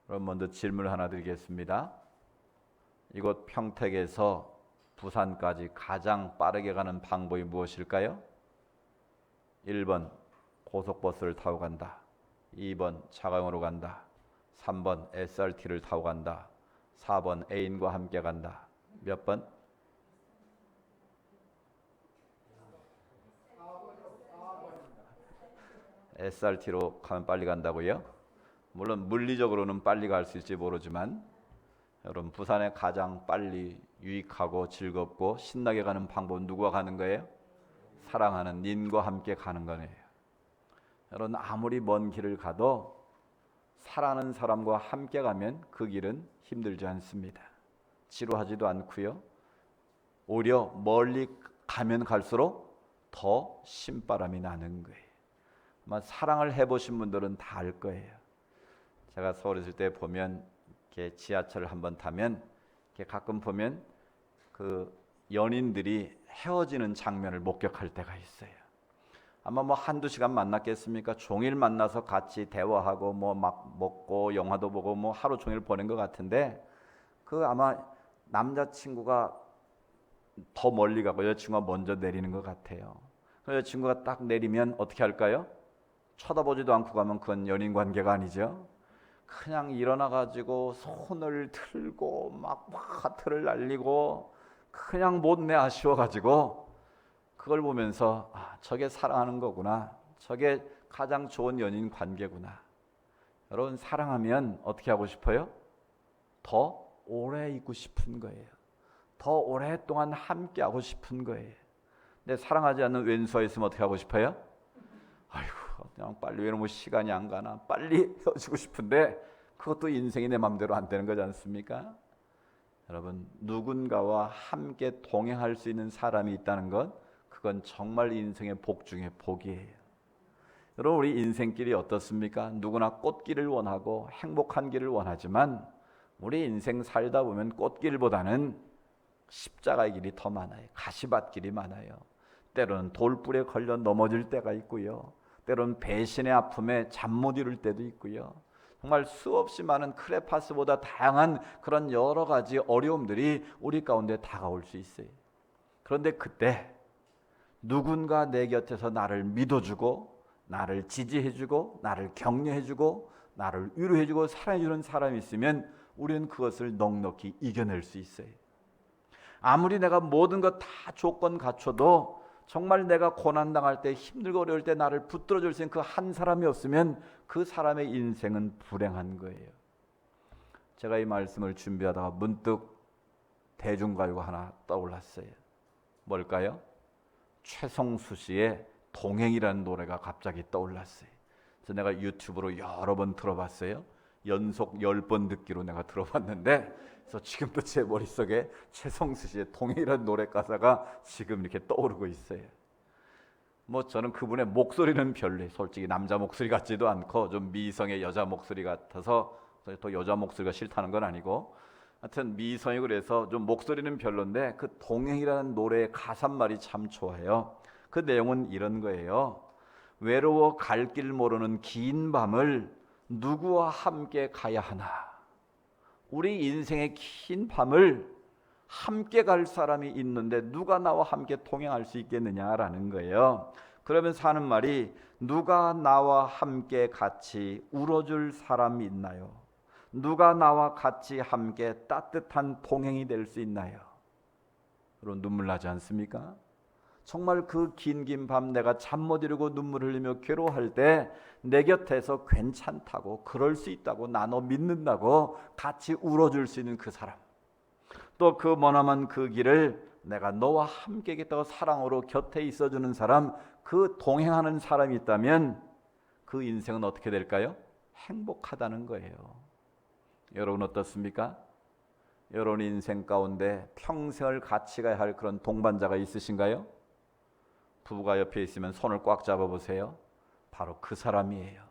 그럼 먼저 질문 하나 드리겠습니다. 이곳 평택에서 부산까지 가장 빠르게 가는 방법이 무엇일까요? 1번 고속버스를 타고 간다. 2번 차량으로 간다. 3번 SRT를 타고 간다. 4번 애인과 함께 간다. 몇 번? SRT로 가면 빨리 간다고요? 물론 물리적으로는 빨리 갈 수 있을지 모르지만 여러분, 부산에 가장 빨리 유익하고 즐겁고 신나게 가는 방법은 누구와 가는 거예요? 사랑하는 님과 함께 가는 거예요. 여러분, 아무리 먼 길을 가도 사랑하는 사람과 함께 가면 그 길은 힘들지 않습니다. 지루하지도 않고요. 오히려 멀리 가면 갈수록 더 신바람이 나는 거예요. 아마 사랑을 해보신 분들은 다 알 거예요. 제가 서울에 있을 때 보면 이렇게 지하철을 한번 타면 이렇게 가끔 보면 그 연인들이 헤어지는 장면을 목격할 때가 있어요. 아마 뭐 한두 시간 만났겠습니까? 종일 만나서 같이 대화하고 뭐 막 먹고 영화도 보고 뭐 하루 종일 보낸 것 같은데 그 아마 남자친구가 더 멀리 가고 여자친구가 먼저 내리는 것 같아요. 여자친구가 딱 내리면 어떻게 할까요? 쳐다보지도 않고 가면 그건 연인 관계가 아니죠. 그냥 일어나 가지고 손을 들고 막 하트를 날리고 그냥 못내 아쉬워 가지고 그걸 보면서 저게 사랑하는 거구나. 저게 가장 좋은 연인 관계구나. 여러분, 사랑하면 어떻게 하고 싶어요? 더 오래 있고 싶은 거예요. 더 오랫동안 함께 하고 싶은 거예요. 근데 사랑하지 않는 왼수와 있으면 어떻게 하고 싶어요? 아이고, 그냥 빨리 왜 너무 시간이 안 가나, 빨리 헤어지고 싶은데 그것도 인생이 내 맘대로 안 되는 거지 않습니까? 여러분, 누군가와 함께 동행할 수 있는 사람이 있다는 것, 그건 정말 인생의 복 중에 복이에요. 여러분, 우리 인생길이 어떻습니까? 누구나 꽃길을 원하고 행복한 길을 원하지만 우리 인생 살다 보면 꽃길보다는 십자가의 길이 더 많아요. 가시밭길이 많아요. 때로는 돌불에 걸려 넘어질 때가 있고요. 때로는 배신의 아픔에 잠 못 이룰 때도 있고요. 정말 수없이 많은 크레파스보다 다양한 그런 여러 가지 어려움들이 우리 가운데 다가올 수 있어요. 그런데 그때 누군가 내 곁에서 나를 믿어주고 나를 지지해주고 나를 격려해주고 나를 위로해주고 사랑해주는 사람이 있으면 우리는 그것을 넉넉히 이겨낼 수 있어요. 아무리 내가 모든 것 다 조건 갖춰도 정말 내가 고난당할 때 힘들고 어려울 때 나를 붙들어줄 수 있는 그 한 사람이 없으면 그 사람의 인생은 불행한 거예요. 제가 이 말씀을 준비하다가 문득 대중가요가 하나 떠올랐어요. 뭘까요? 최성수 씨의 동행이라는 노래가 갑자기 떠올랐어요. 그래서 내가 유튜브로 여러 번 들어봤어요. 연속 10번 듣기로 내가 들어봤는데, 그래서 지금도 제 머릿속에 최성수 씨의 동행이라는 노래 가사가 지금 이렇게 떠오르고 있어요. 뭐 저는 그분의 목소리는 별로, 솔직히 남자 목소리 같지도 않고 좀 미성의 여자 목소리 같아서 또 여자 목소리가 싫다는 건 아니고, 하여튼 미성이 그래서 좀 목소리는 별론데 그 동행이라는 노래의 가사말이 참 좋아요. 그 내용은 이런 거예요. 외로워 갈 길 모르는 긴 밤을 누구와 함께 가야 하나. 우리 인생의 긴 밤을 함께 갈 사람이 있는데 누가 나와 함께 동행할 수 있겠느냐라는 거예요. 그러면서 하는 말이, 누가 나와 함께 같이 울어줄 사람이 있나요? 누가 나와 같이 함께 따뜻한 동행이 될 수 있나요? 여러분, 눈물 나지 않습니까? 정말 그 긴 밤 내가 잠 못 이루고 눈물 흘리며 괴로워할 때 내 곁에서 괜찮다고, 그럴 수 있다고, 나 너 믿는다고 같이 울어줄 수 있는 그 사람, 또 그 머나먼 그 길을 내가 너와 함께 겠다고 사랑으로 곁에 있어주는 사람, 그 동행하는 사람이 있다면 그 인생은 어떻게 될까요? 행복하다는 거예요. 여러분 어떻습니까? 여러분 인생 가운데 평생을 같이 가야 할 그런 동반자가 있으신가요? 부부가 옆에 있으면 손을 꽉 잡아보세요. 바로 그 사람이에요.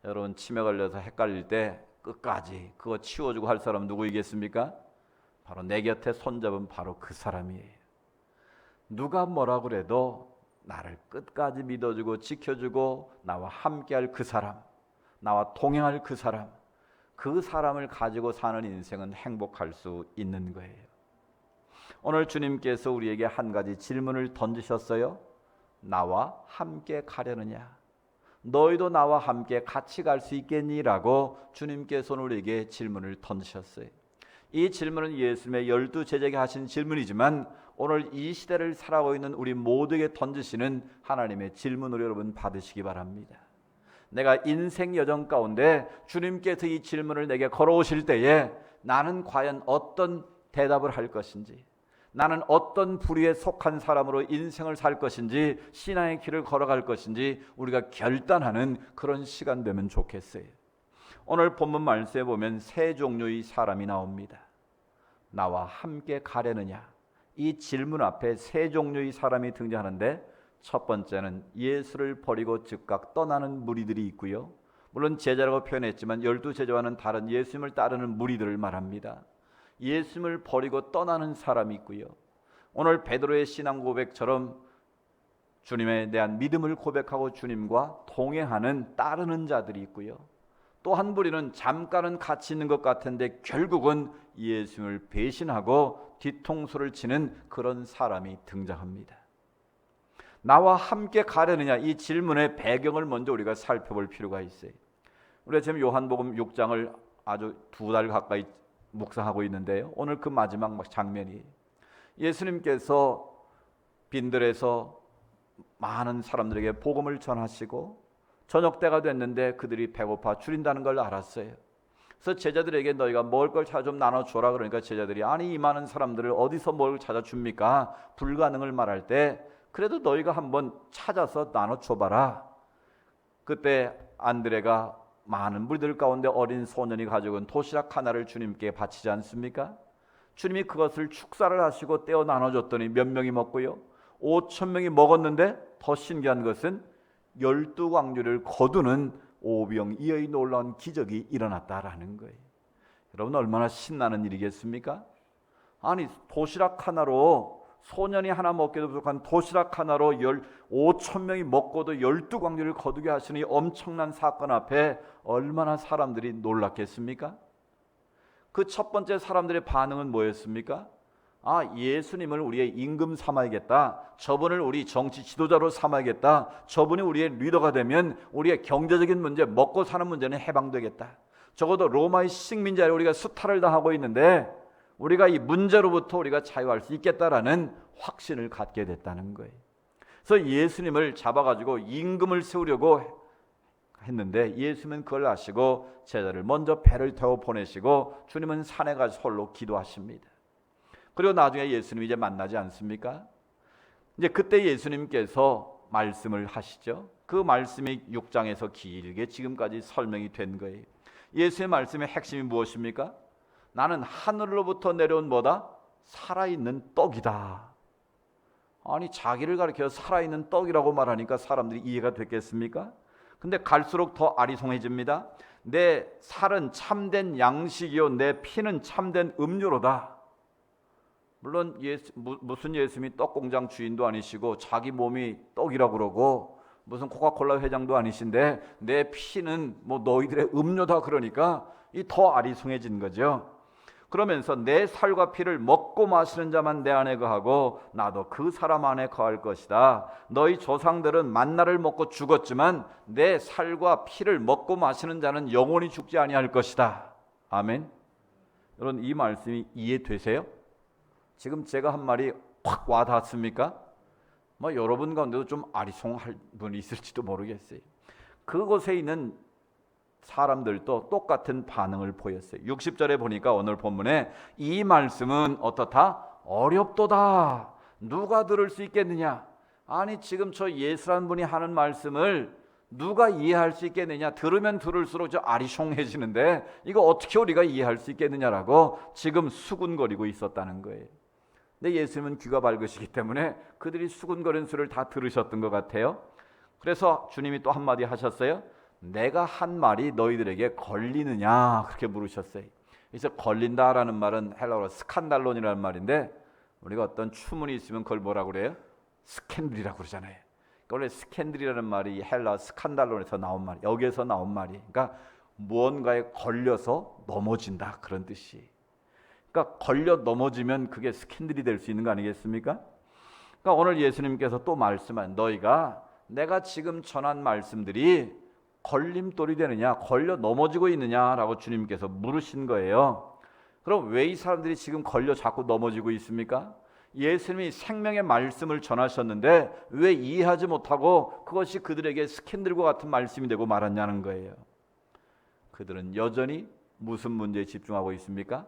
여러분, 치매 걸려서 헷갈릴 때 끝까지 그거 치워주고 할 사람 누구이겠습니까? 바로 내 곁에 손잡은 바로 그 사람이에요. 누가 뭐라 그래도 나를 끝까지 믿어주고 지켜주고 나와 함께할 그 사람, 나와 동행할 그 사람, 그 사람을 가지고 사는 인생은 행복할 수 있는 거예요. 오늘 주님께서 우리에게 한 가지 질문을 던지셨어요. 나와 함께 가려느냐? 너희도 나와 함께 같이 갈 수 있겠니? 라고 주님께서 우리에게 질문을 던지셨어요. 이 질문은 예수님의 12 제자에게 하신 질문이지만 오늘 이 시대를 살아가고 있는 우리 모두에게 던지시는 하나님의 질문으로 여러분 받으시기 바랍니다. 내가 인생 여정 가운데 주님께서 이 질문을 내게 걸어오실 때에 나는 과연 어떤 대답을 할 것인지, 나는 어떤 부류에 속한 사람으로 인생을 살 것인지, 신앙의 길을 걸어갈 것인지 우리가 결단하는 그런 시간 되면 좋겠어요. 오늘 본문 말씀에 보면 세 종류의 사람이 나옵니다. 나와 함께 가려느냐? 이 질문 앞에 세 종류의 사람이 등장하는데 첫 번째는 예수를 버리고 즉각 떠나는 무리들이 있고요. 물론 제자라고 표현했지만 12 제자와는 다른 예수님을 따르는 무리들을 말합니다. 예수님을 버리고 떠나는 사람이 있고요. 오늘 베드로의 신앙 고백처럼 주님에 대한 믿음을 고백하고 주님과 동행하는 따르는 자들이 있고요. 또 한 부리는 잠깐은 같이 있는 것 같은데 결국은 예수님을 배신하고 뒤통수를 치는 그런 사람이 등장합니다. 나와 함께 가려느냐? 이 질문의 배경을 먼저 우리가 살펴볼 필요가 있어요. 우리가 지금 요한복음 6장을 아주 2달 가까이 묵상하고 있는데요. 오늘 그 마지막 장면이 예수님께서 빈들에서 많은 사람들에게 복음을 전하시고 저녁 때가 됐는데 그들이 배고파 줄인다는 걸 알았어요. 그래서 제자들에게 너희가 먹을 걸 찾아 좀 나눠줘라. 그러니까 제자들이 아니 이 많은 사람들을 어디서 뭘 찾아줍니까? 불가능을 말할 때 그래도 너희가 한번 찾아서 나눠줘봐라. 그때 안드레가 많은 무리들 가운데 어린 소년이 가지고 온 도시락 하나를 주님께 바치지 않습니까? 주님이 그것을 축사를 하시고 떼어 나눠줬더니 몇 명이 먹고요? 5,000명이 먹었는데 더 신기한 것은 12광주를 거두는 오병이어의 놀라운 기적이 일어났다라는 거예요. 여러분 얼마나 신나는 일이겠습니까? 아니 도시락 하나로 소년이 하나 먹기도 부족한 도시락 하나로 5,000명이 먹고도 12광주를 거두게 하시니 엄청난 사건 앞에 얼마나 사람들이 놀랐겠습니까? 그 첫 번째 사람들의 반응은 뭐였습니까? 아, 예수님을 우리의 임금 삼아야겠다. 저분을 우리 정치 지도자로 삼아야겠다. 저분이 우리의 리더가 되면 우리의 경제적인 문제, 먹고 사는 문제는 해방되겠다. 적어도 로마의 식민자에 우리가 수탈을 당하고 있는데 우리가 이 문제로부터 우리가 자유할 수 있겠다라는 확신을 갖게 됐다는 거예요. 그래서 예수님을 잡아가지고 임금을 세우려고 했는데 예수님은 그걸 아시고 제자를 먼저 배를 태워 보내시고 주님은 산에 가서 홀로 기도하십니다. 그리고 나중에 예수님이 이제 만나지 않습니까? 이제 그때 예수님께서 말씀을 하시죠. 그 말씀이 6장에서 길게 지금까지 설명이 된 거예요. 예수의 말씀의 핵심이 무엇입니까? 나는 하늘로부터 내려온 뭐다? 살아있는 떡이다. 아니 자기를 가리켜 살아있는 떡이라고 말하니까 사람들이 이해가 됐겠습니까? 근데 갈수록 더 아리송해집니다. 내 살은 참된 양식이요 내 피는 참된 음료로다. 물론 무슨 예수님이 떡공장 주인도 아니시고 자기 몸이 떡이라고 그러고 무슨 코카콜라 회장도 아니신데 내 피는 뭐 너희들의 음료다 그러니까 이 더 아리송해진 거죠. 그러면서 내 살과 피를 먹고 마시는 자만 내 안에 거하고 나도 그 사람 안에 거할 것이다. 너희 조상들은 만나를 먹고 죽었지만 내 살과 피를 먹고 마시는 자는 영원히 죽지 아니할 것이다. 아멘. 여러분 이 말씀이 이해되세요? 지금 제가 한 말이 확 와닿습니까? 뭐 여러분 가운데도 좀 아리송할 분이 있을지도 모르겠어요. 그곳에 있는 사람들도 똑같은 반응을 보였어요. 60절에 보니까 오늘 본문에 이 말씀은 어떻다? 어렵도다. 누가 들을 수 있겠느냐? 아니 지금 저 예수라는 분이 하는 말씀을 누가 이해할 수 있겠느냐? 들으면 들을수록 저 아리송해지는데 이거 어떻게 우리가 이해할 수 있겠느냐라고 지금 수군거리고 있었다는 거예요. 근데 예수님은 귀가 밝으시기 때문에 그들이 수군거리는 소리를 다 들으셨던 것 같아요. 그래서 주님이 또 한마디 하셨어요. 내가 한 말이 너희들에게 걸리느냐 그렇게 물으셨어요. 그래서 걸린다라는 말은 헬라어로 스칸달론이라는 말인데 우리가 어떤 추문이 있으면 그걸 뭐라고 그래요? 스캔들이라고 그러잖아요. 그러니까 원래 스캔들이라는 말이 헬라 스칸달론에서 나온 말이 여기에서 나온 말이 그러니까 무언가에 걸려서 넘어진다, 그런 뜻이. 그러니까 걸려 넘어지면 그게 스캔들이 될 수 있는 거 아니겠습니까? 그러니까 오늘 예수님께서 또 말씀한, 너희가 내가 지금 전한 말씀들이 걸림돌이 되느냐, 걸려 넘어지고 있느냐라고 주님께서 물으신 거예요. 그럼 왜 이 사람들이 지금 걸려 자꾸 넘어지고 있습니까? 예수님이 생명의 말씀을 전하셨는데 왜 이해하지 못하고 그것이 그들에게 스캔들과 같은 말씀이 되고 말았냐는 거예요. 그들은 여전히 무슨 문제에 집중하고 있습니까?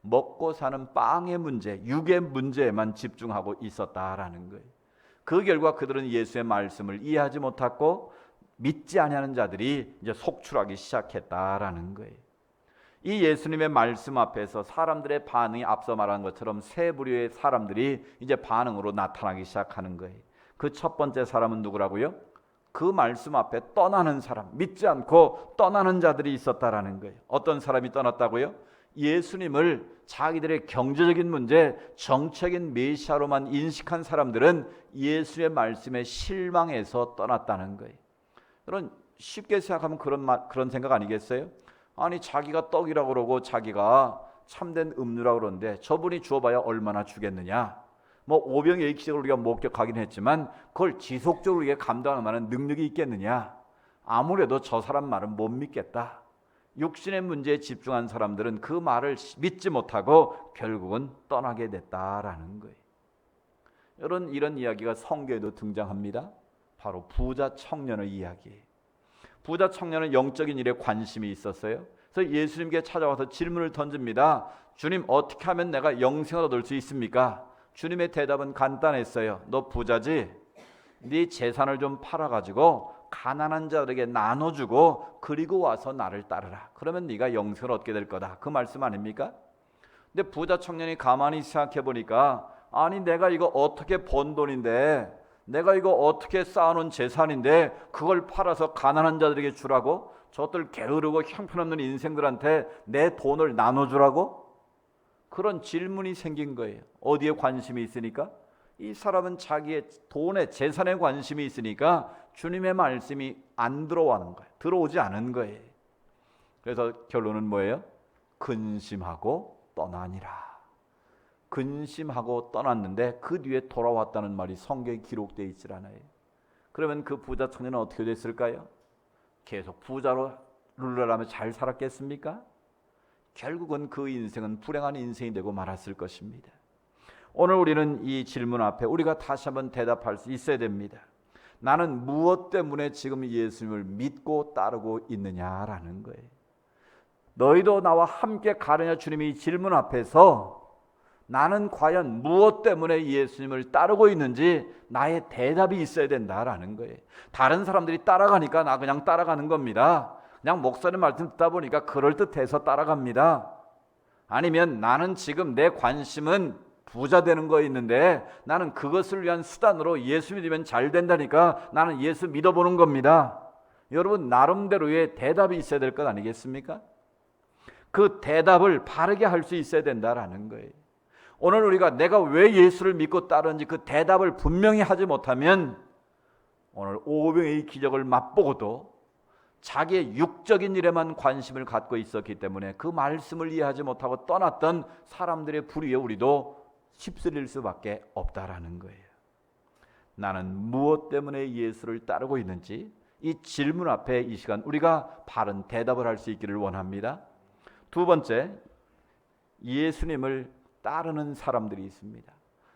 먹고 사는 빵의 문제, 육의 문제에만 집중하고 있었다라는 거예요. 그 결과 그들은 예수의 말씀을 이해하지 못하고 믿지 아니하는 자들이 이제 속출하기 시작했다라는 거예요. 이 예수님의 말씀 앞에서 사람들의 반응이 앞서 말한 것처럼 세 부류의 사람들이 이제 반응으로 나타나기 시작하는 거예요. 그 첫 번째 사람은 누구라고요? 그 말씀 앞에 떠나는 사람, 믿지 않고 떠나는 자들이 있었다라는 거예요. 어떤 사람이 떠났다고요? 예수님을 자기들의 경제적인 문제, 정책인 메시아로만 인식한 사람들은 예수의 말씀에 실망해서 떠났다는 거예요. 여러분, 쉽게 생각하면 그런 생각 아니겠어요? 아니, 자기가 떡이라고 그러고 자기가 참된 음료라고 그러는데 저분이 주어봐야 얼마나 주겠느냐. 뭐 오병이의 기적을 우리가 목격하긴 했지만 그걸 지속적으로 우리가 감당할 만한 능력이 있겠느냐. 아무래도 저 사람 말은 못 믿겠다. 육신의 문제에 집중한 사람들은 그 말을 믿지 못하고 결국은 떠나게 됐다라는 거예요. 이런 이야기가 성경에도 등장합니다. 바로 부자 청년의 이야기예요. 부자 청년은 영적인 일에 관심이 있었어요. 그래서 예수님께 찾아와서 질문을 던집니다. 주님, 어떻게 하면 내가 영생을 얻을 수 있습니까? 주님의 대답은 간단했어요. 너 부자지? 네 재산을 좀 팔아가지고 가난한 자들에게 나눠주고 그리고 와서 나를 따르라. 그러면 네가 영생을 얻게 될 거다. 그 말씀 아닙니까? 근데 부자 청년이 가만히 생각해 보니까, 아니, 내가 이거 어떻게 번 돈인데, 내가 이거 어떻게 쌓아놓은 재산인데 그걸 팔아서 가난한 자들에게 주라고? 저들 게으르고 형편없는 인생들한테 내 돈을 나눠주라고? 그런 질문이 생긴 거예요. 어디에 관심이 있으니까? 이 사람은 자기의 돈에, 재산에 관심이 있으니까 주님의 말씀이 안 들어오는 거예요. 들어오지 않은 거예요. 그래서 결론은 뭐예요? 근심하고 떠나니라. 근심하고 떠났는데 그 뒤에 돌아왔다는 말이 성경에 기록되어 있질 않아요. 그러면 그 부자 청년은 어떻게 됐을까요? 계속 부자로 룰러라며 잘 살았겠습니까? 결국은 그 인생은 불행한 인생이 되고 말았을 것입니다. 오늘 우리는 이 질문 앞에 우리가 다시 한번 대답할 수 있어야 됩니다. 나는 무엇 때문에 지금 예수님을 믿고 따르고 있느냐라는 거예요. 너희도 나와 함께 가느냐, 주님이 이 질문 앞에서 나는 과연 무엇 때문에 예수님을 따르고 있는지 나의 대답이 있어야 된다라는 거예요. 다른 사람들이 따라가니까 나 그냥 따라가는 겁니다. 그냥 목사님 말씀 듣다 보니까 그럴듯해서 따라갑니다. 아니면 나는 지금 내 관심은 부자 되는 거 있는데 나는 그것을 위한 수단으로 예수 믿으면 잘 된다니까 나는 예수 믿어보는 겁니다. 여러분, 나름대로의 대답이 있어야 될 것 아니겠습니까? 그 대답을 바르게 할 수 있어야 된다라는 거예요. 오늘 우리가 내가 왜 예수를 믿고 따르는지 그 대답을 분명히 하지 못하면 오늘 오병의 기적을 맛보고도 자기의 육적인 일에만 관심을 갖고 있었기 때문에 그 말씀을 이해하지 못하고 떠났던 사람들의 부류에 우리도 휩쓸릴 수밖에 없다라는 거예요. 나는 무엇 때문에 예수를 따르고 있는지 이 질문 앞에 이 시간 우리가 바른 대답을 할 수 있기를 원합니다. 두 번째, 예수님을 따르는 사람들이 있습니다.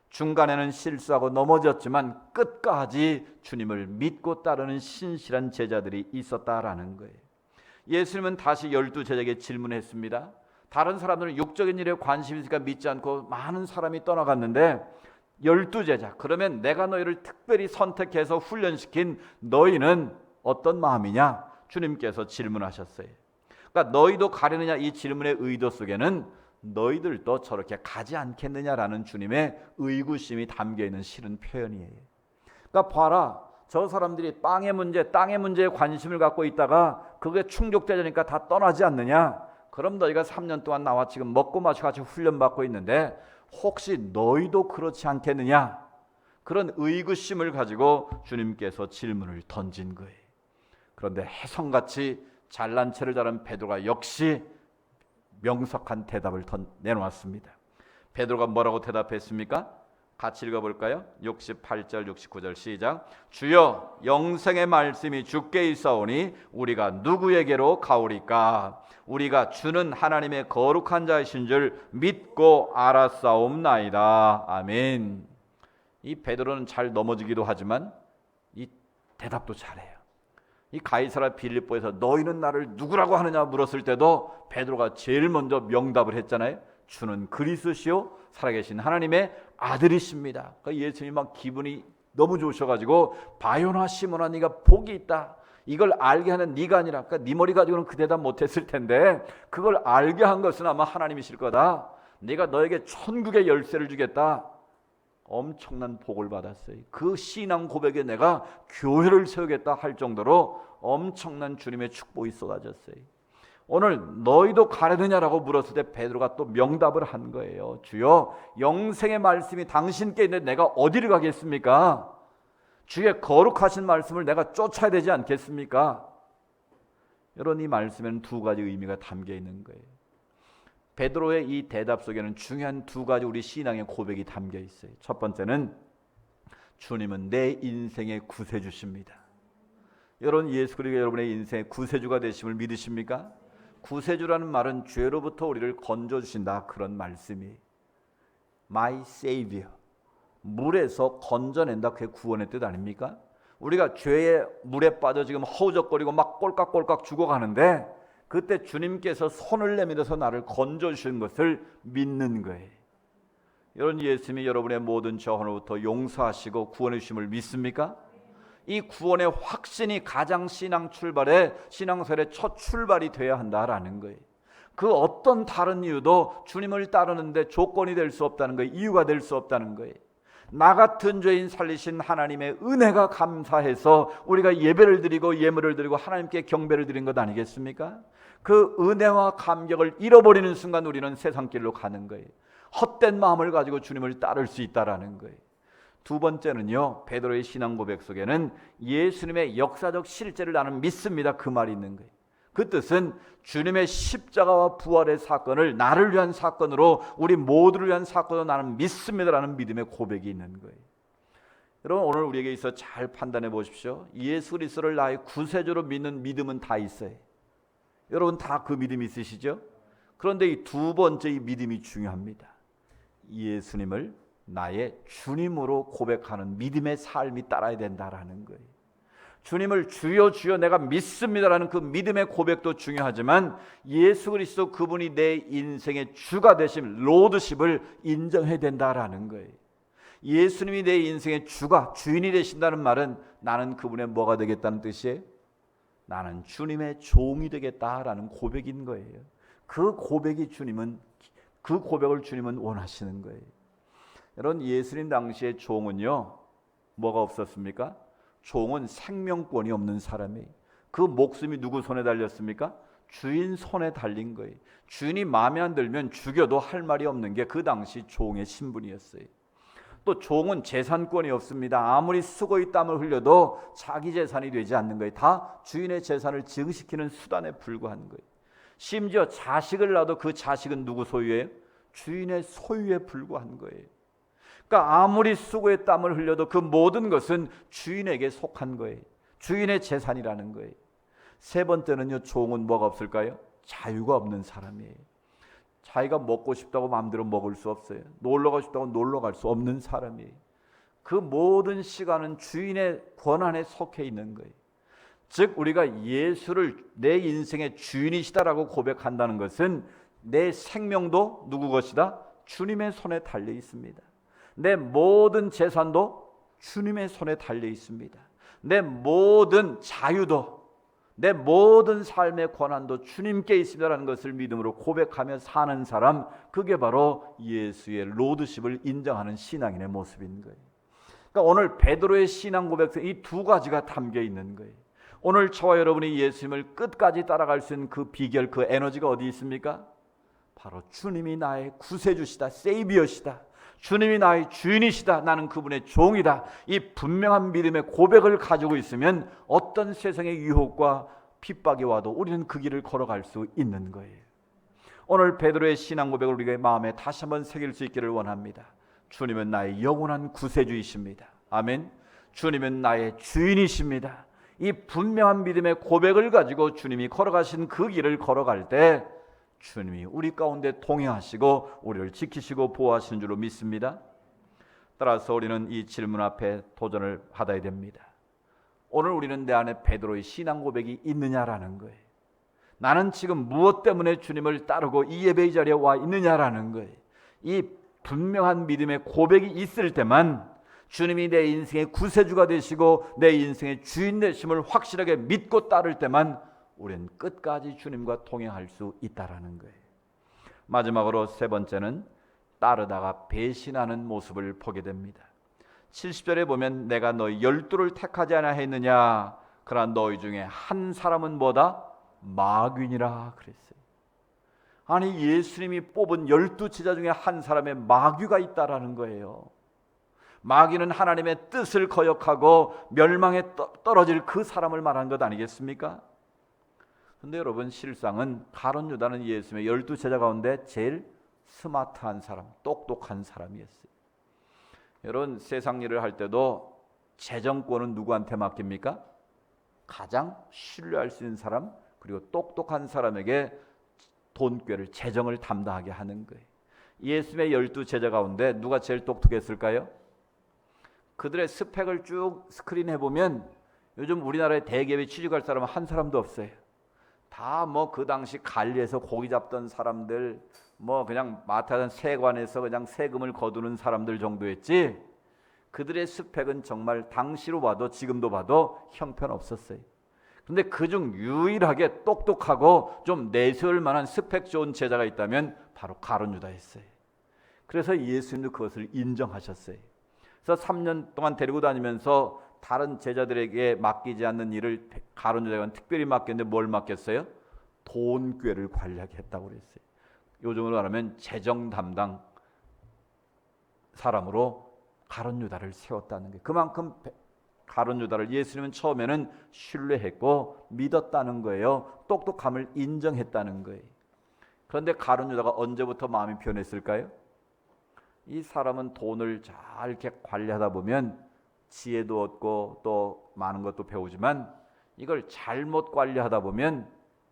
중간에는 실수하고 넘어졌지만 끝까지 주님을 믿고 따르는 신실한 제자들이 있었다라는 거예요. 예수님은 다시 12제자에게 질문했습니다. 다른 사람들은 육적인 일에 관심이 있으니까 믿지 않고 많은 사람이 떠나갔는데 12제자, 그러면 내가 너희를 특별히 선택해서 훈련시킨 너희는 어떤 마음이냐? 주님께서 질문하셨어요. 그러니까 너희도 가려느냐, 이 질문의 의도 속에는 너희들도 저렇게 가지 않겠느냐라는 주님의 의구심이 담겨있는 실은 표현이에요. 그러니까 봐라, 저 사람들이 빵의 문제, 땅의 문제에 관심을 갖고 있다가 그게 충족되니까 다 떠나지 않느냐? 그럼 너희가 3년 동안 나와 지금 먹고 마시고 같이 훈련받고 있는데 혹시 너희도 그렇지 않겠느냐? 그런 의구심을 가지고 주님께서 질문을 던진 거예요. 그런데 혜성같이 잘난 체를 다른 베드로가 역시 명석한 대답을 내놓았습니다. 베드로가 뭐라고 대답했습니까? 같이 읽어볼까요? 68절 69절 시작. 주여, 영생의 말씀이 주께 있사오니 우리가 누구에게로 가오리까? 우리가 주는 하나님의 거룩한 자이신 줄 믿고 알았사옵나이다. 아멘. 이 베드로는 잘 넘어지기도 하지만 이 대답도 잘해요. 이 가이사랴 빌립보에서 너희는 나를 누구라고 하느냐 물었을 때도 베드로가 제일 먼저 명답을 했잖아요. 주는 그리스도시요 살아계신 하나님의 아들이십니다. 그러니까 예수님이 막 기분이 너무 좋으셔가지고 바요나 시몬아 네가 복이 있다. 이걸 알게 하는 네가 아니라, 그러니까 네 머리 가지고는 그 대답 못했을 텐데 그걸 알게 한 것은 아마 하나님이실 거다. 내가 너에게 천국의 열쇠를 주겠다. 엄청난 복을 받았어요. 그 신앙 고백에 내가 교회를 세우겠다 할 정도로 엄청난 주님의 축복이 쏟아졌어요. 오늘 너희도 가려느냐라고 물었을 때 베드로가 또 명답을 한 거예요. 주여, 영생의 말씀이 당신께 있는데 내가 어디를 가겠습니까? 주의 거룩하신 말씀을 내가 쫓아야 되지 않겠습니까? 여러분, 이 말씀에는 두 가지 의미가 담겨 있는 거예요. 베드로의 이 대답 속에는 중요한 두 가지 우리 신앙의 고백이 담겨 있어요. 첫 번째는 주님은 내 인생의 구세주십니다. 여러분, 예수 그리스도가 여러분의 인생의 구세주가 되심을 믿으십니까? 구세주라는 말은 죄로부터 우리를 건져주신다, 그런 말씀이 My Savior, 물에서 건져낸다, 그게 구원의 뜻 아닙니까? 우리가 죄의 물에 빠져 지금 허우적거리고 막 꼴깍꼴깍 죽어가는데 그때 주님께서 손을 내밀어서 나를 건져주신 것을 믿는 거예요. 여러분, 예수님이 여러분의 모든 죄로부터 용서하시고 구원해 주심을 믿습니까? 이 구원의 확신이 가장 신앙 출발의 신앙생활의 첫 출발이 되어야 한다라는 거예요. 그 어떤 다른 이유도 주님을 따르는데 조건이 될 수 없다는 거예요. 이유가 될 수 없다는 거예요. 나 같은 죄인 살리신 하나님의 은혜가 감사해서 우리가 예배를 드리고 예물을 드리고 하나님께 경배를 드린 것 아니겠습니까? 그 은혜와 감격을 잃어버리는 순간 우리는 세상길로 가는 거예요. 헛된 마음을 가지고 주님을 따를 수 있다라는 거예요. 두 번째는요, 베드로의 신앙 고백 속에는 예수님의 역사적 실제를 나는 믿습니다, 그 말이 있는 거예요. 그 뜻은 주님의 십자가와 부활의 사건을 나를 위한 사건으로, 우리 모두를 위한 사건으로 나는 믿습니다라는 믿음의 고백이 있는 거예요. 여러분, 오늘 우리에게 있어 잘 판단해 보십시오. 예수 그리스도를 나의 구세주로 믿는 믿음은 다 있어요. 여러분 다 그 믿음이 있으시죠? 그런데 이 두 번째 이 믿음이 중요합니다. 예수님을 나의 주님으로 고백하는 믿음의 삶이 따라야 된다라는 거예요. 주님을 주여 주여 내가 믿습니다라는 그 믿음의 고백도 중요하지만 예수 그리스도 그분이 내 인생의 주가 되심, 로드십을 인정해야 된다라는 거예요. 예수님이 내 인생의 주가, 주인이 되신다는 말은 나는 그분의 뭐가 되겠다는 뜻이에요? 나는 주님의 종이 되겠다라는 고백인 거예요. 그 고백을 주님은 원하시는 거예요. 여러분, 예수님 당시의 종은요, 뭐가 없었습니까? 종은 생명권이 없는 사람이에요. 그 목숨이 누구 손에 달렸습니까? 주인 손에 달린 거예요. 주인이 마음에 안 들면 죽여도 할 말이 없는 게 그 당시 종의 신분이었어요. 또 종은 재산권이 없습니다. 아무리 수고의 땀을 흘려도 자기 재산이 되지 않는 거예요. 다 주인의 재산을 증식시키는 수단에 불과한 거예요. 심지어 자식을 낳아도 그 자식은 누구 소유예요? 주인의 소유에 불과한 거예요. 그러니까 아무리 수고의 땀을 흘려도 그 모든 것은 주인에게 속한 거예요. 주인의 재산이라는 거예요. 세 번째는요, 종은 뭐가 없을까요? 자유가 없는 사람이에요. 자기가 먹고 싶다고 마음대로 먹을 수 없어요. 놀러 가고 싶다고 놀러 갈 수 없는 사람이에요. 그 모든 시간은 주인의 권한에 속해 있는 거예요. 즉 우리가 예수를 내 인생의 주인이시다라고 고백한다는 것은 내 생명도 누구 것이다? 주님의 손에 달려 있습니다. 내 모든 재산도 주님의 손에 달려 있습니다. 내 모든 자유도, 내 모든 삶의 권한도 주님께 있습니다라는 것을 믿음으로 고백하며 사는 사람, 그게 바로 예수의 로드십을 인정하는 신앙인의 모습인 거예요. 그러니까 오늘 베드로의 신앙 고백에 이 두 가지가 담겨 있는 거예요. 오늘 저와 여러분이 예수님을 끝까지 따라갈 수 있는 그 비결, 그 에너지가 어디 있습니까? 바로 주님이 나의 구세주시다, 세이비어시다, 주님이 나의 주인이시다, 나는 그분의 종이다, 이 분명한 믿음의 고백을 가지고 있으면 어떤 세상의 유혹과 핍박이 와도 우리는 그 길을 걸어갈 수 있는 거예요. 오늘 베드로의 신앙 고백을 우리의 마음에 다시 한번 새길 수 있기를 원합니다. 주님은 나의 영원한 구세주이십니다. 아멘. 주님은 나의 주인이십니다. 이 분명한 믿음의 고백을 가지고 주님이 걸어가신 그 길을 걸어갈 때 주님이 우리 가운데 동행하시고 우리를 지키시고 보호하시는 줄로 믿습니다. 따라서 우리는 이 질문 앞에 도전을 받아야 됩니다. 오늘 우리는 내 안에 베드로의 신앙 고백이 있느냐라는 거예요. 나는 지금 무엇 때문에 주님을 따르고 이 예배의 자리에 와 있느냐라는 거예요. 이 분명한 믿음의 고백이 있을 때만 주님이 내 인생의 구세주가 되시고 내 인생의 주인 되심을 확실하게 믿고 따를 때만 우리는 끝까지 주님과 동행할 수 있다라는 거예요. 마지막으로 세 번째는 따르다가 배신하는 모습을 보게 됩니다. 70절에 보면 내가 너희 12를 택하지 않아 했느냐, 그러나 너희 중에 한 사람은 뭐다? 마귀니라 그랬어요. 아니 예수님이 뽑은 12제자 중에 한 사람의 마귀가 있다라는 거예요. 마귀는 하나님의 뜻을 거역하고 멸망에 떨어질 그 사람을 말한 것 아니겠습니까? 그런데 여러분, 실상은 가룟 유다는 예수님의 12제자 가운데 제일 스마트한 사람, 똑똑한 사람이었어요. 여러분, 세상 일을 할 때도 재정권은 누구한테 맡깁니까? 가장 신뢰할 수 있는 사람, 그리고 똑똑한 사람에게 돈꾀를, 재정을 담당하게 하는 거예요. 예수님의 12제자 가운데 누가 제일 똑똑했을까요? 그들의 스펙을 쭉 스크린해 보면 요즘 우리나라에 대기업에 취직할 사람은 한 사람도 없어요. 다 뭐 그 당시 관리에서 고기 잡던 사람들, 뭐 그냥 마타던 세관에서 그냥 세금을 거두는 사람들 정도였지, 그들의 스펙은 정말 당시로 봐도 지금도 봐도 형편없었어요. 그런데 그중 유일하게 똑똑하고 좀 내세울 만한 스펙 좋은 제자가 있다면 바로 가룟 유다였어요. 그래서 예수님도 그것을 인정하셨어요. 그래서 3년 동안 데리고 다니면서 다른 제자들에게 맡기지 않는 일을 가룟 유다가 특별히 맡겼는데 뭘 맡겼어요? 돈꾀를 관리하게 했다고 그랬어요. 요즘으로 말하면 재정 담당 사람으로 가룟 유다를 세웠다는 게, 그만큼 가룟 유다를 예수님은 처음에는 신뢰했고 믿었다는 거예요. 똑똑함을 인정했다는 거예요. 그런데 가룟 유다가 언제부터 마음이 변했을까요? 이 사람은 돈을 잘 이렇게 관리하다 보면 지혜도 얻고 또 많은 것도 배우지만 이걸 잘못 관리하다 보면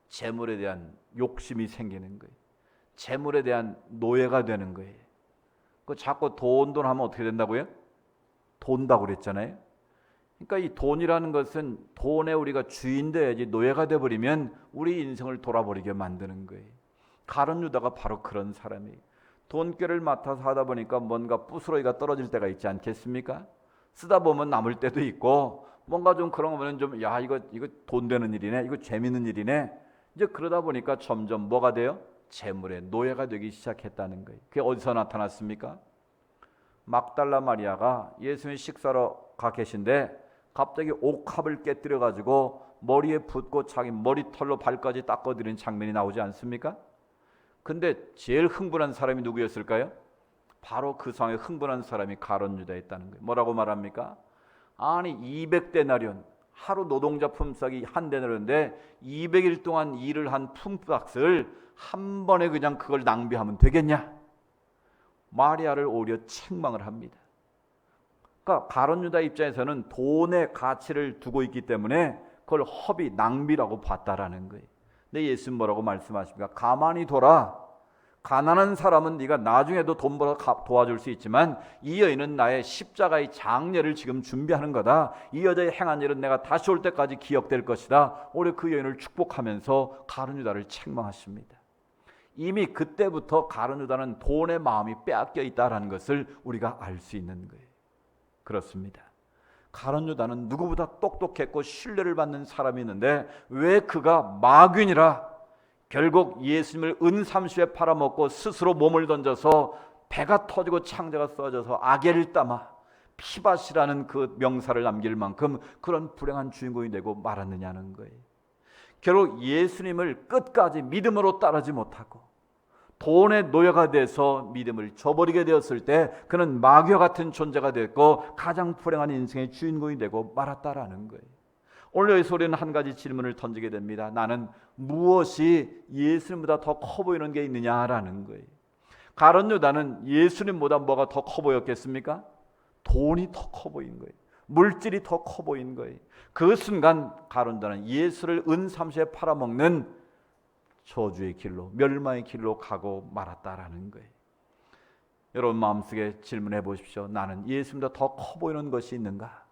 재물에 대한 욕심이 생기는 거예요. 재물에 대한 노예가 되는 거예요. 그 자꾸 돈 하면 어떻게 된다고요? 돈다고 그랬잖아요. 그러니까 이 돈이라는 것은 돈에 우리가 주인 돼야지 노예가 돼버리면 우리 인생을 돌아버리게 만드는 거예요. 가룟 유다가 바로 그런 사람이에요. 돈꾀를 맡아서 하다 보니까 뭔가 부스러기가 떨어질 때가 있지 않겠습니까? 쓰다 보면 남을 때도 있고, 뭔가 좀 그런 거 보면 좀 야 이거 돈 되는 일이네, 이거 재밌는 일이네. 이제 그러다 보니까 점점 뭐가 돼요? 재물의 노예가 되기 시작했다는 거예요. 그게 어디서 나타났습니까? 막달라 마리아가 예수님 식사로 가 계신데 갑자기 옥합을 깨뜨려 가지고 머리에 붓고 자기 머리털로 발까지 닦아드리는 장면이 나오지 않습니까? 근데 제일 흥분한 사람이 누구였을까요? 바로 그 상황에 흥분한 사람이 가룟 유다였다는 거예요. 뭐라고 말합니까? 아니 200데나리온, 하루 노동자 품삯이 한 데나리온인데 200일 동안 일을 한 품삯을 한 번에 그냥 그걸 낭비하면 되겠냐? 마리아를 오히려 책망을 합니다. 그러니까 가룟 유다 입장에서는 돈의 가치를 두고 있기 때문에 그걸 허비, 낭비라고 봤다라는 거예요. 근데 예수님 뭐라고 말씀하십니까? 가만히 둬라. 가난한 사람은 네가 나중에도 돈 벌어 도와줄 수 있지만 이 여인은 나의 십자가의 장례를 지금 준비하는 거다. 이 여자의 행한 일은 내가 다시 올 때까지 기억될 것이다. 올해 그 여인을 축복하면서 가룟 유다를 책망하십니다. 이미 그때부터 가룟 유다는 돈의 마음이 빼앗겨 있다는 것을 우리가 알 수 있는 거예요. 그렇습니다. 가룟 유다는 누구보다 똑똑했고 신뢰를 받는 사람이 있는데 왜 그가 마귀니라, 결국 예수님을 은삼수에 팔아먹고 스스로 몸을 던져서 배가 터지고 창자가 써져서 아겔 따마 피밭이라는 그 명사를 남길 만큼 그런 불행한 주인공이 되고 말았느냐는 거예요. 결국 예수님을 끝까지 믿음으로 따르지 못하고 돈의 노예가 돼서 믿음을 저버리게 되었을 때 그는 마귀와 같은 존재가 됐고 가장 불행한 인생의 주인공이 되고 말았다라는 거예요. 오늘 여기서 우리는 한 가지 질문을 던지게 됩니다. 나는 무엇이 예수님보다 더 커 보이는 게 있느냐라는 거예요. 가룟 유다는 예수님보다 뭐가 더 커 보였겠습니까? 돈이 더 커 보인 거예요. 물질이 더 커 보인 거예요. 그 순간 가룟 유다는 예수를 은삼시에 팔아먹는 저주의 길로, 멸망의 길로 가고 말았다라는 거예요. 여러분 마음속에 질문해 보십시오. 나는 예수님보다 더 커 보이는 것이 있는가?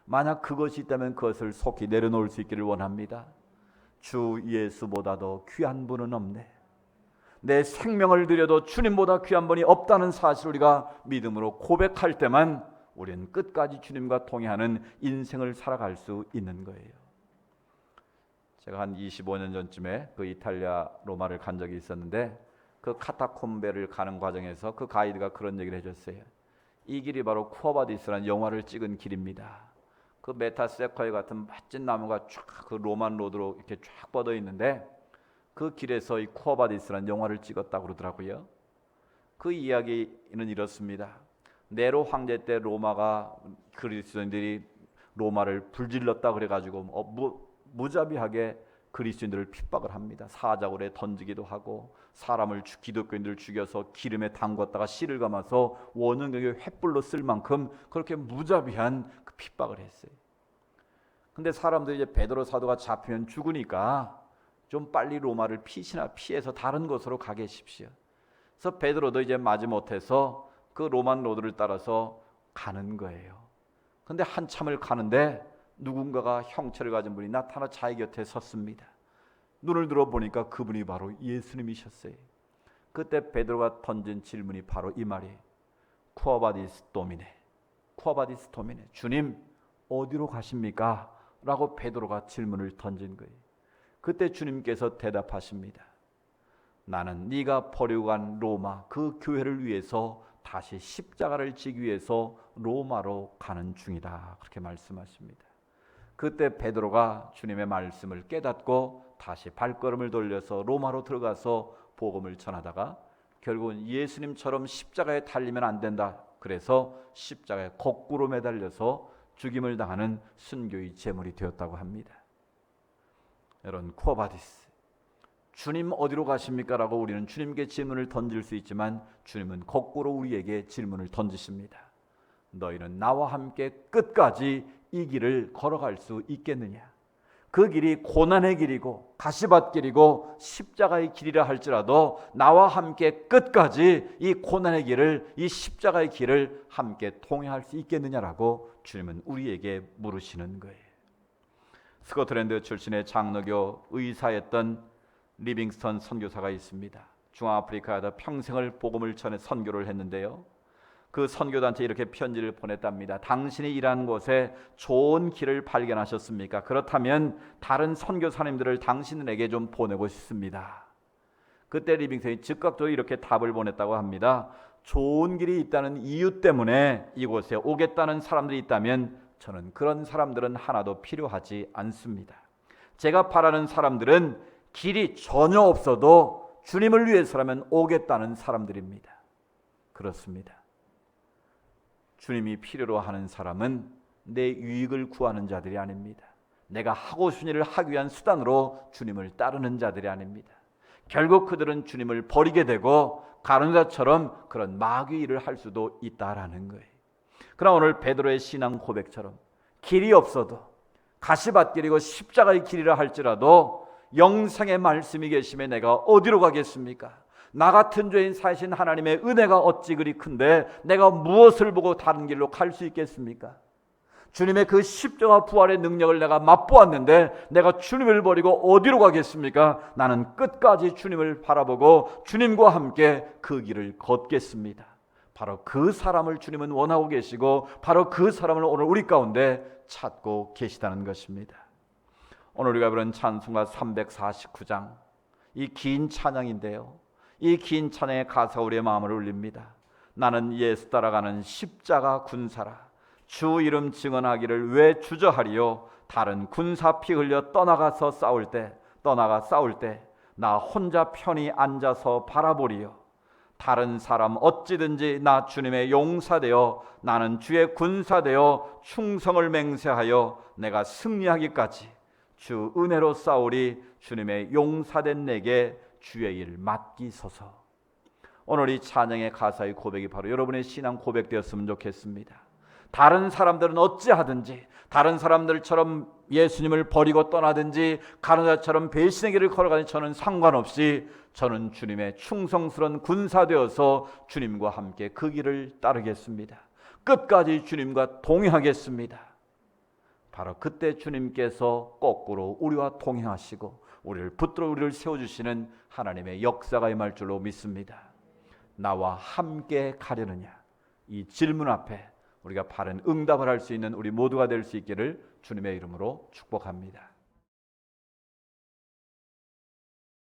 만약 그것이 있다면 그것을 속히 내려놓을 수 있기를 원합니다. 주 예수보다도 귀한 분은 없네. 내 생명을 드려도 주님보다 귀한 분이 없다는 사실을 우리가 믿음으로 고백할 때만 우리는 끝까지 주님과 동행하는 인생을 살아갈 수 있는 거예요. 제가 한 25년 전쯤에 그 이탈리아 로마를 간 적이 있었는데 그 카타콤베를 가는 과정에서 그 가이드가 그런 얘기를 해줬어요. 이 길이 바로 쿠어바디스라는 영화를 찍은 길입니다. 그 메타세콰이 같은 멋진 나무가 쫙 그 로만 로드로 이렇게 쫙 뻗어 있는데 그 길에서 이 쿠어바디스라는 영화를 찍었다고 그러더라고요. 그 이야기는 이렇습니다. 네로 황제 때 로마가 그리스도인들이 로마를 불질렀다 그래가지고 무자비하게 그리스도인들을 핍박을 합니다. 사자굴에 던지기도 하고 사람을 기독교인들을 죽여서 기름에 담궜다가 씨를 감아서 원형경에 횃불로 쓸 만큼 그렇게 무자비한 그 핍박을 했어요. 근데 사람들이 이제 베드로 사도가 잡히면 죽으니까 좀 빨리 로마를 피해서 다른 곳으로 가 계십시오. 그래서 베드로도 이제 마지못해서 그 로만 로드를 따라서 가는 거예요. 근데 한참을 가는데 누군가가 형체를 가진 분이 나타나 자기 곁에 섰습니다. 눈을 들어 보니까 그분이 바로 예수님이셨어요. 그때 베드로가 던진 질문이 바로 이 말이에요. 쿠어바디스 도미네, 쿠어바디스 도미네, 주님 어디로 가십니까? 라고 베드로가 질문을 던진 거예요. 그때 주님께서 대답하십니다. 나는 네가 버리고 간 로마 그 교회를 위해서 다시 십자가를 지기 위해서 로마로 가는 중이다. 그렇게 말씀하십니다. 그때 베드로가 주님의 말씀을 깨닫고 다시 발걸음을 돌려서 로마로 들어가서 복음을 전하다가 결국은 예수님처럼 십자가에 달리면 안 된다. 그래서 십자가에 거꾸로 매달려서 죽임을 당하는 순교의 제물이 되었다고 합니다. 여러분 쿠어바디스, 주님 어디로 가십니까? 라고 우리는 주님께 질문을 던질 수 있지만 주님은 거꾸로 우리에게 질문을 던지십니다. 너희는 나와 함께 끝까지 이 길을 걸어갈 수 있겠느냐? 그 길이 고난의 길이고 가시밭길이고 십자가의 길이라 할지라도 나와 함께 끝까지 이 고난의 길을, 이 십자가의 길을 함께 통행할 수 있겠느냐라고 주님은 우리에게 물으시는 거예요. 스코틀랜드 출신의 장로교 의사였던 리빙스턴 선교사가 있습니다. 중앙아프리카에다 평생을 복음을 전해 선교를 했는데요. 그 선교단체에 이렇게 편지를 보냈답니다. 당신이 일하는 곳에 좋은 길을 발견하셨습니까? 그렇다면 다른 선교사님들을 당신에게 좀 보내고 싶습니다. 그때 리빙스턴이 즉각적으로 이렇게 답을 보냈다고 합니다. 좋은 길이 있다는 이유 때문에 이곳에 오겠다는 사람들이 있다면 저는 그런 사람들은 하나도 필요하지 않습니다. 제가 바라는 사람들은 길이 전혀 없어도 주님을 위해서라면 오겠다는 사람들입니다. 그렇습니다. 주님이 필요로 하는 사람은 내 유익을 구하는 자들이 아닙니다. 내가 하고 싶은 일을 하기 위한 수단으로 주님을 따르는 자들이 아닙니다. 결국 그들은 주님을 버리게 되고 가룟 유다처럼 그런 마귀의 일을 할 수도 있다라는 거예요. 그러나 오늘 베드로의 신앙 고백처럼 길이 없어도 가시밭길이고 십자가의 길이라 할지라도 영생의 말씀이 계심에 내가 어디로 가겠습니까? 나 같은 죄인 사신 하나님의 은혜가 어찌 그리 큰데 내가 무엇을 보고 다른 길로 갈 수 있겠습니까? 주님의 그 십자가 부활의 능력을 내가 맛보았는데 내가 주님을 버리고 어디로 가겠습니까? 나는 끝까지 주님을 바라보고 주님과 함께 그 길을 걷겠습니다. 바로 그 사람을 주님은 원하고 계시고 바로 그 사람을 오늘 우리 가운데 찾고 계시다는 것입니다. 오늘 우리가 부른 찬송가 349장, 이 긴 찬양인데요, 이 긴 찬양의 가사가 우리의 마음을 울립니다. 나는 예수 따라가는 십자가 군사라. 주 이름 증언하기를 왜 주저하리요? 다른 군사 피 흘려 떠나가 싸울 때 나 혼자 편히 앉아서 바라보리요. 다른 사람 어찌든지 나 주님의 용사되어 나는 주의 군사되어 충성을 맹세하여 내가 승리하기까지 주 은혜로 싸우리 주님의 용사된 내게 주의 일 맡기소서. 오늘 이 찬양의 가사의 고백이 바로 여러분의 신앙 고백되었으면 좋겠습니다. 다른 사람들은 어찌하든지, 다른 사람들처럼 예수님을 버리고 떠나든지 가누자처럼 배신의 길을 걸어가든지 저는 상관없이 저는 주님의 충성스러운 군사 되어서 주님과 함께 그 길을 따르겠습니다. 끝까지 주님과 동행하겠습니다. 바로 그때 주님께서 거꾸로 우리와 동행하시고 우리를 붙들어 우리를 세워주시는 하나님의 역사가 임할 줄로 믿습니다. 나와 함께 가려느냐, 이 질문 앞에 우리가 바른 응답을 할 수 있는 우리 모두가 될 수 있기를 주님의 이름으로 축복합니다.